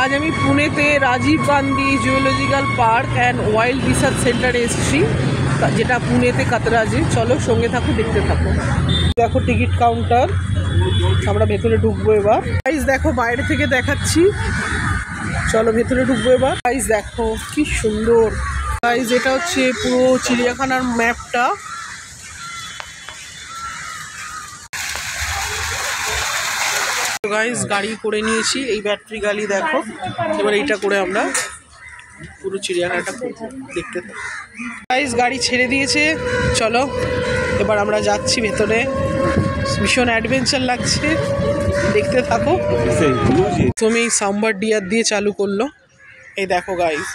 আজ আমি পুনেতে Rajiv Gandhi zoological park and wild research সেন্টারে এসেছি, যেটা পুনেতে কাতরাজে। চলো সঙ্গে থাকো, দেখতে থাকো। দেখো টিকিট কাউন্টার, আমরা ভেতরে ঢুকবো এবার। গাইস দেখো বাইরে থেকে দেখাচ্ছি, চলো ভেতরে ঢুকবো এবার। গাইস দেখো কি সুন্দর। গাইস এটা হচ্ছে পুরো চিড়িয়াখানার ম্যাপটা। গাইস গাড়ি করে নিয়েছি, এই ব্যাটারি গাড়ি দেখো। এবার এইটা করে আমরা পুরো চিড়িয়াখানাটা দেখতে থাকি। গাইস গাড়ি ছেড়ে দিয়েছে, চলো এবার আমরা যাচ্ছি ভেতরে। ভীষণ অ্যাডভেঞ্চার লাগছে, দেখতে থাকো। তুমি সাম্বার ডিয়ার দিয়ে চালু করলো, এই দেখো গাইস।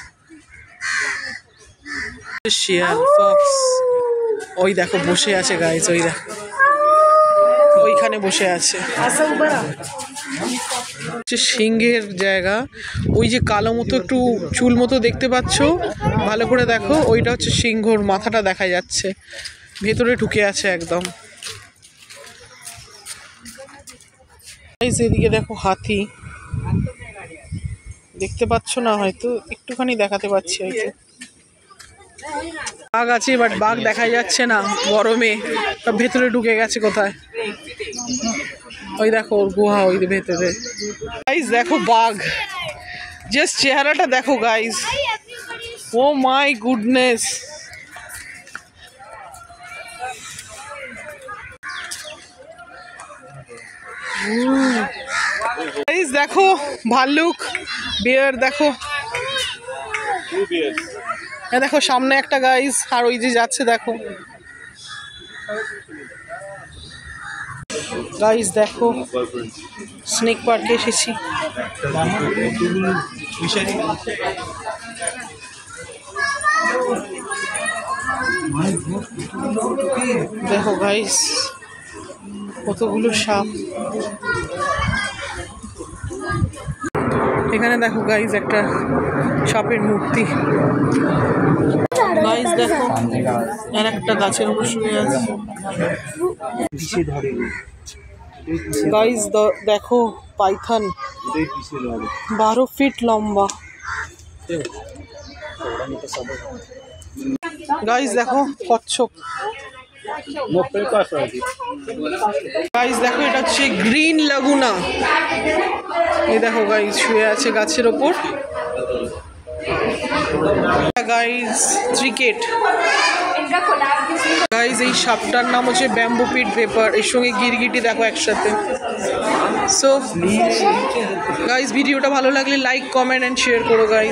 শিয়াল ফক্স ওই দেখো বসে আছে গাইস, ওই দেখো ওইখানে বসে আছে। সিংহের জায়গা, ওই যে কালো মতো একটু চুল মতো দেখতে পাচ্ছ, ভালো করে দেখো, ওইটা হচ্ছে সিংহর মাথাটা দেখা যাচ্ছে, ভেতরে ঢুকে আছে একদম। এদিকে দেখো হাতি, দেখতে পাচ্ছ না হয়তো, একটুখানি দেখাতে পাচ্ছি হয়তো। বাঘ আছে, বাট বাঘ দেখা যাচ্ছে না গরমে, ভেতরে ঢুকে গেছে কোথায়। ওই দেখো ওর গুহা, ওই ভেতরে। গাইস দেখো বাঘ, জাস্ট চেহারাটা দেখো guys, oh my goodness. Guys দেখো ভাল্লুক, বিয়ার দেখো, দেখো সামনে একটা গাইস, আর ওই যে যাচ্ছে দেখো। গাইস দেখো স্নেক পার্কে এসেছি। দেখো গাইস কতগুলো সাপ। এখানে দেখো গাইস একটা সাপের মূর্তি। গাইস দেখো আর একটা গাছের উপর শুয়ে আছে। গাইস দেখো পাইথন 12 ফিট লম্বা। গাইস দেখো কচ্ছপ। গাইস দেখো এটা হচ্ছে গ্রিন লাগুনা, এই দেখো গাইস শুয়ে আছে গাছের ওপর। Guys cricket. গাইস এই সাপটার নাম হচ্ছে ব্যাম্বু পিট পেপার, এর সঙ্গে গিরগিটি দেখো একসাথে। সো গাইস ভিডিওটা ভালো লাগলে লাইক, কমেন্ট অ্যান্ড শেয়ার করো গাইস।